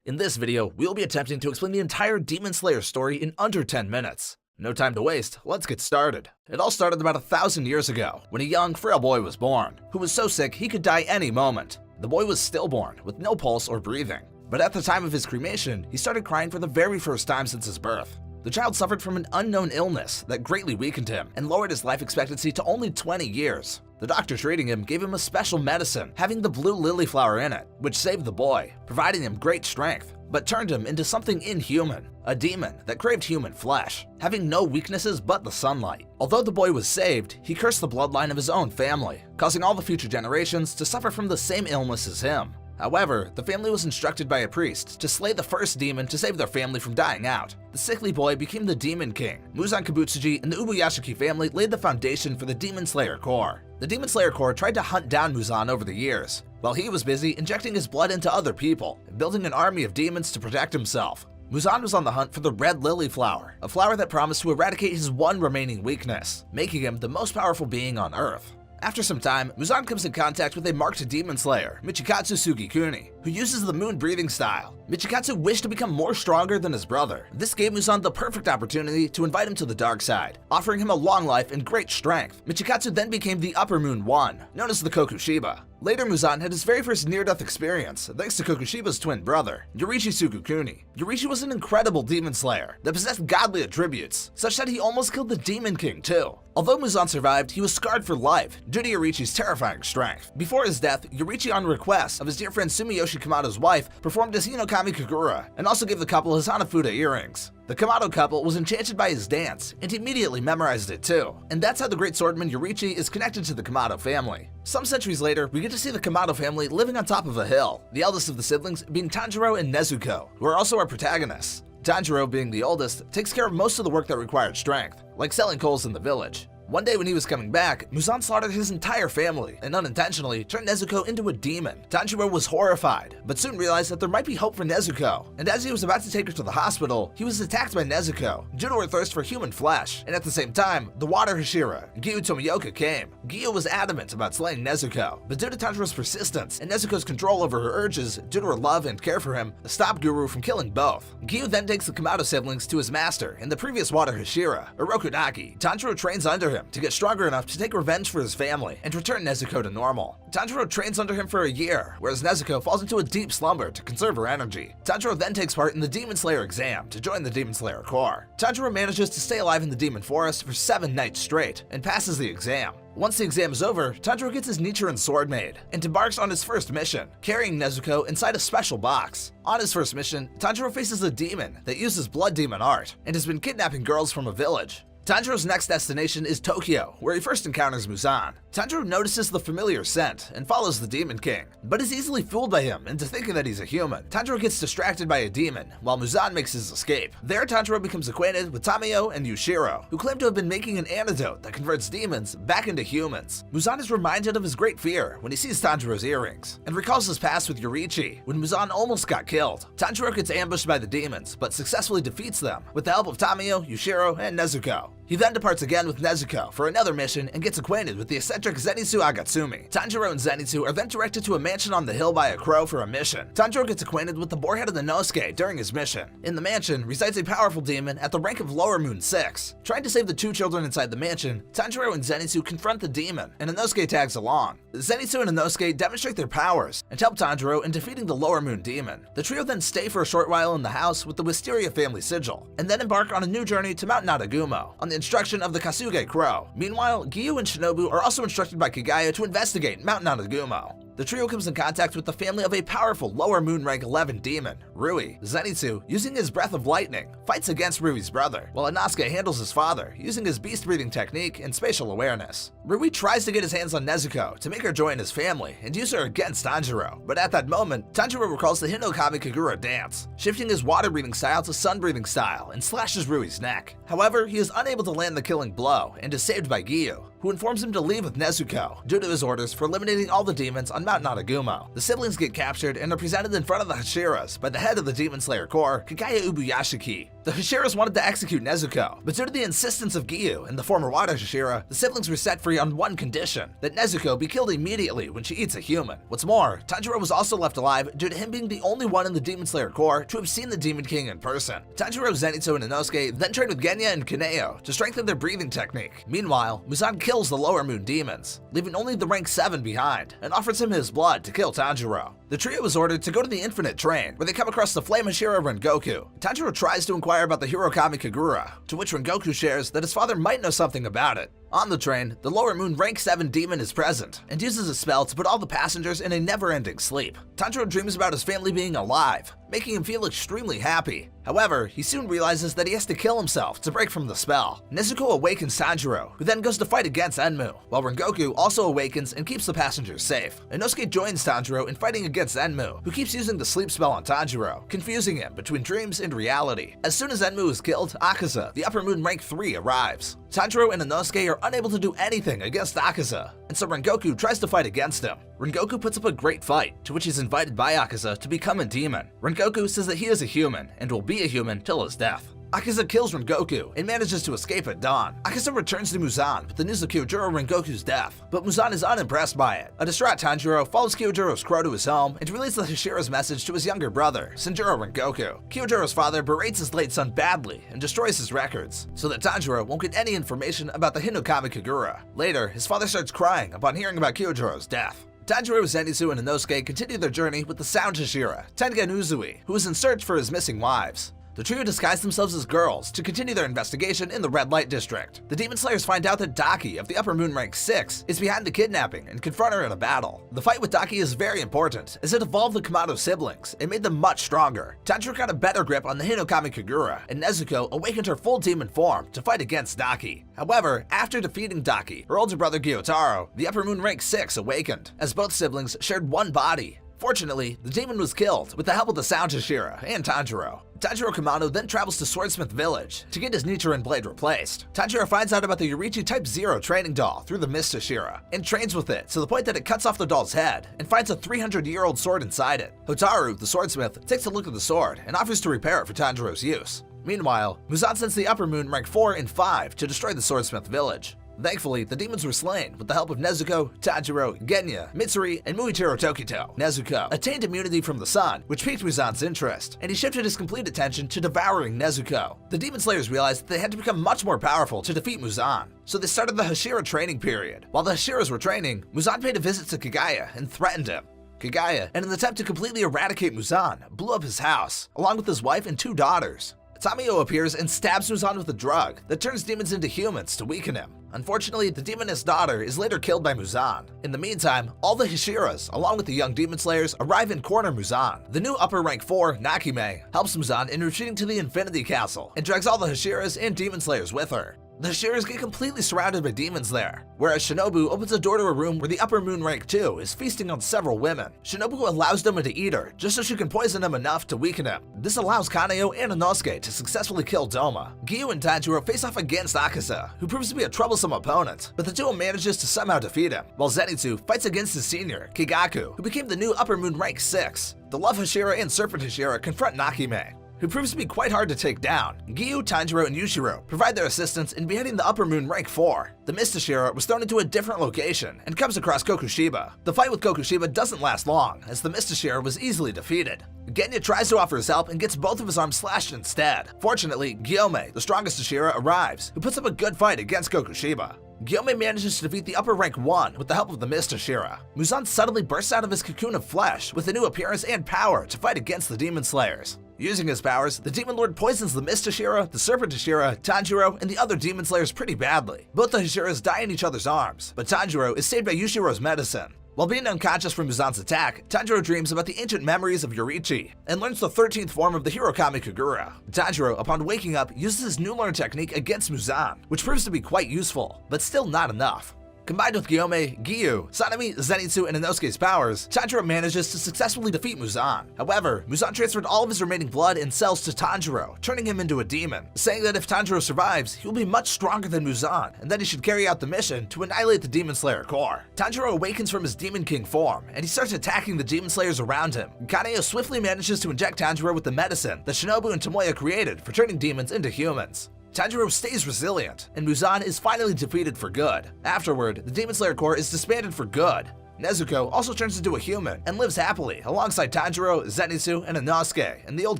In this video, we'll be attempting to explain the entire Demon Slayer story in under 10 minutes. No time to waste, let's get started. It all started about 1,000 years ago, when a young, frail boy was born, who was so sick he could die any moment. The boy was stillborn, with no pulse or breathing. But at the time of his cremation, he started crying for the very first time since his birth. The child suffered from an unknown illness that greatly weakened him and lowered his life expectancy to only 20 years. The doctor treating him gave him a special medicine having the blue lily flower in it, which saved the boy, providing him great strength, but turned him into something inhuman, a demon that craved human flesh, having no weaknesses but the sunlight. Although the boy was saved, he cursed the bloodline of his own family, causing all the future generations to suffer from the same illness as him. However, the family was instructed by a priest to slay the first demon to save their family from dying out. The sickly boy became the Demon King. Muzan Kibutsuji and the Ubuyashiki family laid the foundation for the Demon Slayer Corps. The Demon Slayer Corps tried to hunt down Muzan over the years, while he was busy injecting his blood into other people and building an army of demons to protect himself. Muzan was on the hunt for the red lily flower, a flower that promised to eradicate his one remaining weakness, making him the most powerful being on Earth. After some time, Muzan comes in contact with a marked demon slayer, Michikatsu Sugikuni, who uses the moon breathing style. Michikatsu wished to become more stronger than his brother. This gave Muzan the perfect opportunity to invite him to the dark side, offering him a long life and great strength. Michikatsu then became the Upper Moon One, known as the Kokushiba. Later, Muzan had his very first near-death experience, thanks to Kokushiba's twin brother, Yoriichi Sugikuni. Yoriichi was an incredible demon slayer that possessed godly attributes, such that he almost killed the Demon King too. Although Muzan survived, he was scarred for life due to Yoriichi's terrifying strength. Before his death, Yoriichi, on request of his dear friend Sumiyoshi Kamado's wife, performed as Hinokami Kagura and also gave the couple his Hanafuda earrings. The Kamado couple was enchanted by his dance and immediately memorized it too. And that's how the great swordman Yoriichi is connected to the Kamado family. Some centuries later, we get to see the Kamado family living on top of a hill, the eldest of the siblings being Tanjiro and Nezuko, who are also our protagonists. Tanjiro, being the oldest, takes care of most of the work that required strength, like selling coals in the village. One day when he was coming back, Muzan slaughtered his entire family and unintentionally turned Nezuko into a demon. Tanjiro was horrified, but soon realized that there might be hope for Nezuko, and as he was about to take her to the hospital, he was attacked by Nezuko due to her thirst for human flesh, and at the same time, the Water Hashira, Giyu Tomioka, came. Giyu was adamant about slaying Nezuko, but due to Tanjiro's persistence and Nezuko's control over her urges due to her love and care for him, stopped Guru from killing both. Giyu then takes the Kamado siblings to his master in the previous Water Hashira, Orokunaki. Tanjiro trains under him to get stronger enough to take revenge for his family and return Nezuko to normal. Tanjiro trains under him for a year, whereas Nezuko falls into a deep slumber to conserve her energy. Tanjiro then takes part in the Demon Slayer exam to join the Demon Slayer Corps. Tanjiro manages to stay alive in the Demon Forest for 7 nights straight and passes the exam. Once the exam is over, Tanjiro gets his Nichiren sword made and embarks on his first mission, carrying Nezuko inside a special box. On his first mission, Tanjiro faces a demon that uses blood demon art and has been kidnapping girls from a village. Tanjiro's next destination is Tokyo, where he first encounters Muzan. Tanjiro notices the familiar scent and follows the Demon King, but is easily fooled by him into thinking that he's a human. Tanjiro gets distracted by a demon, while Muzan makes his escape. There, Tanjiro becomes acquainted with Tamayo and Yushiro, who claim to have been making an antidote that converts demons back into humans. Muzan is reminded of his great fear when he sees Tanjiro's earrings, and recalls his past with Yoriichi, when Muzan almost got killed. Tanjiro gets ambushed by the demons, but successfully defeats them with the help of Tamayo, Yushiro, and Nezuko. He then departs again with Nezuko for another mission and gets acquainted with the eccentric Zenitsu Agatsumi. Tanjiro and Zenitsu are then directed to a mansion on the hill by a crow for a mission. Tanjiro gets acquainted with the boarhead of the Inosuke during his mission. In the mansion resides a powerful demon at the rank of Lower Moon 6. Trying to save the 2 children inside the mansion, Tanjiro and Zenitsu confront the demon, and Inosuke tags along. Zenitsu and Inosuke demonstrate their powers and help Tanjiro in defeating the Lower Moon demon. The trio then stay for a short while in the house with the Wisteria family sigil, and then embark on a new journey to Mount Nadagumo on the instruction of the Kasuge Crow. Meanwhile, Giyu and Shinobu are also instructed by Kagaya to investigate Mount Nadagumo. The trio comes in contact with the family of a powerful Lower Moon rank 11 demon, Rui. Zenitsu, using his breath of lightning, fights against Rui's brother, while Inosuke handles his father, using his beast breathing technique and spatial awareness. Rui tries to get his hands on Nezuko to make her join his family and use her against Tanjiro, but at that moment, Tanjiro recalls the Hinokami Kagura dance, shifting his water breathing style to sun breathing style and slashes Rui's neck. However, he is unable to land the killing blow and is saved by Giyu, who informs him to leave with Nezuko due to his orders for eliminating all the demons on Mount Nadagumo. The siblings get captured and are presented in front of the Hashiras by the head head of the Demon Slayer Corps, Kagaya Ubuyashiki. The Hashiras wanted to execute Nezuko, but due to the insistence of Giyu and the former Wada Hashira, the siblings were set free on one condition, that Nezuko be killed immediately when she eats a human. What's more, Tanjiro was also left alive due to him being the only one in the Demon Slayer Corps to have seen the Demon King in person. Tanjiro, Zenitsu, and Inosuke then trained with Genya and Kaneo to strengthen their breathing technique. Meanwhile, Muzan kills the Lower Moon demons, leaving only the rank 7 behind, and offers him his blood to kill Tanjiro. The trio was ordered to go to the Infinite Train, where they come across the Flame Hashira Rengoku. Tanjiro tries to inquire about the Hirokami Kagura, to which Rengoku shares that his father might know something about it. On the train, the Lower Moon rank 7 demon is present, and uses a spell to put all the passengers in a never-ending sleep. Tanjiro dreams about his family being alive, making him feel extremely happy. However, he soon realizes that he has to kill himself to break from the spell. Nezuko awakens Tanjiro, who then goes to fight against Enmu, while Rengoku also awakens and keeps the passengers safe. Inosuke joins Tanjiro in fighting against Enmu, who keeps using the sleep spell on Tanjiro, confusing him between dreams and reality. As soon as Enmu is killed, Akaza, the Upper Moon rank 3, arrives. Tanjiro and Inosuke are unable to do anything against Akaza, and so Rengoku tries to fight against him. Rengoku puts up a great fight, to which he's invited by Akaza to become a demon. Rengoku says that he is a human, and will be a human till his death. Akaza kills Rengoku and manages to escape at dawn. Akaza returns to Muzan with the news of Kyojuro Rengoku's death, but Muzan is unimpressed by it. A distraught Tanjiro follows Kyojuro's crow to his home and relays the Hashira's message to his younger brother, Sanjuro Rengoku. Kyojuro's father berates his late son badly and destroys his records, so that Tanjiro won't get any information about the Hinokami Kagura. Later, his father starts crying upon hearing about Kyojuro's death. Tanjiro, Zenitsu, and Inosuke continue their journey with the Sound Hashira, Tengen Uzui, who is in search for his missing wives. The trio disguise themselves as girls to continue their investigation in the Red Light District. The Demon Slayers find out that Daki of the Upper Moon rank 6 is behind the kidnapping and confront her in a battle. The fight with Daki is very important, as it evolved the Kamado siblings and made them much stronger. Tanjiro got a better grip on the Hinokami Kagura, and Nezuko awakened her full demon form to fight against Daki. However, after defeating Daki, her older brother Gyotaro, the Upper Moon rank 6 awakened, as both siblings shared one body. Fortunately, the demon was killed with the help of the Sound Hashira and Tanjiro. Tanjiro Kamado then travels to Swordsmith Village to get his Nichiren blade replaced. Tanjiro finds out about the Yoriichi Type 0 training doll through the Mist Hashira and trains with it to the point that it cuts off the doll's head and finds a 300-year-old sword inside it. Hotaru, the swordsmith, takes a look at the sword and offers to repair it for Tanjiro's use. Meanwhile, Muzan sends the Upper Moon rank 4 and 5 to destroy the Swordsmith Village. Thankfully, the demons were slain with the help of Nezuko, Tanjiro, Genya, Mitsuri, and Muichiro Tokito. Nezuko attained immunity from the sun, which piqued Muzan's interest, and he shifted his complete attention to devouring Nezuko. The Demon Slayers realized that they had to become much more powerful to defeat Muzan, so they started the Hashira training period. While the Hashiras were training, Muzan paid a visit to Kagaya and threatened him. Kagaya, in an attempt to completely eradicate Muzan, blew up his house, along with his wife and 2 daughters. Tamio appears and stabs Muzan with a drug that turns demons into humans to weaken him. Unfortunately, the demoness daughter is later killed by Muzan. In the meantime, all the Hashiras, along with the young Demon Slayers, arrive and corner Muzan. The new upper rank 4, Nakime, helps Muzan in retreating to the Infinity Castle and drags all the Hashiras and Demon Slayers with her. The Hashiras get completely surrounded by demons there, whereas Shinobu opens a door to a room where the Upper Moon rank 2 is feasting on several women. Shinobu allows Doma to eat her, just so she can poison him enough to weaken him. This allows Kaneo and Inosuke to successfully kill Doma. Giyu and Tanjiro face off against Akaza, who proves to be a troublesome opponent, but the duo manages to somehow defeat him, while Zenitsu fights against his senior, Kigaku, who became the new Upper Moon rank 6. The Love Hashira and Serpent Hashira confront Nakime, who proves to be quite hard to take down. Giyu, Tanjiro, and Yushiro provide their assistance in beheading the Upper Moon rank 4. The Mist Hashira was thrown into a different location and comes across Kokushiba. The fight with Kokushiba doesn't last long, as the Mist Hashira was easily defeated. Genya tries to offer his help and gets both of his arms slashed instead. Fortunately, Gyome, the strongest Hashira, arrives, who puts up a good fight against Kokushiba. Gyome manages to defeat the upper rank 1 with the help of the Mist Hashira. Muzan suddenly bursts out of his cocoon of flesh with a new appearance and power to fight against the Demon Slayers. Using his powers, the Demon Lord poisons the Mist Hashira, the Serpent Hashira, Tanjiro, and the other Demon Slayers pretty badly. Both the Hashiras die in each other's arms, but Tanjiro is saved by Yushiro's medicine. While being unconscious from Muzan's attack, Tanjiro dreams about the ancient memories of Yoriichi and learns the 13th form of the Hirokami Kagura. Tanjiro, upon waking up, uses his new learned technique against Muzan, which proves to be quite useful, but still not enough. Combined with Gyome, Giyu, Sanemi, Zenitsu, and Inosuke's powers, Tanjiro manages to successfully defeat Muzan. However, Muzan transferred all of his remaining blood and cells to Tanjiro, turning him into a demon, saying that if Tanjiro survives, he will be much stronger than Muzan, and that he should carry out the mission to annihilate the Demon Slayer core. Tanjiro awakens from his Demon King form, and he starts attacking the Demon Slayers around him. Kaneo swiftly manages to inject Tanjiro with the medicine that Shinobu and Tomoya created for turning demons into humans. Tanjiro stays resilient, and Muzan is finally defeated for good. Afterward, the Demon Slayer Corps is disbanded for good. Nezuko also turns into a human and lives happily alongside Tanjiro, Zenitsu, and Inosuke in the old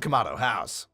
Kamado house.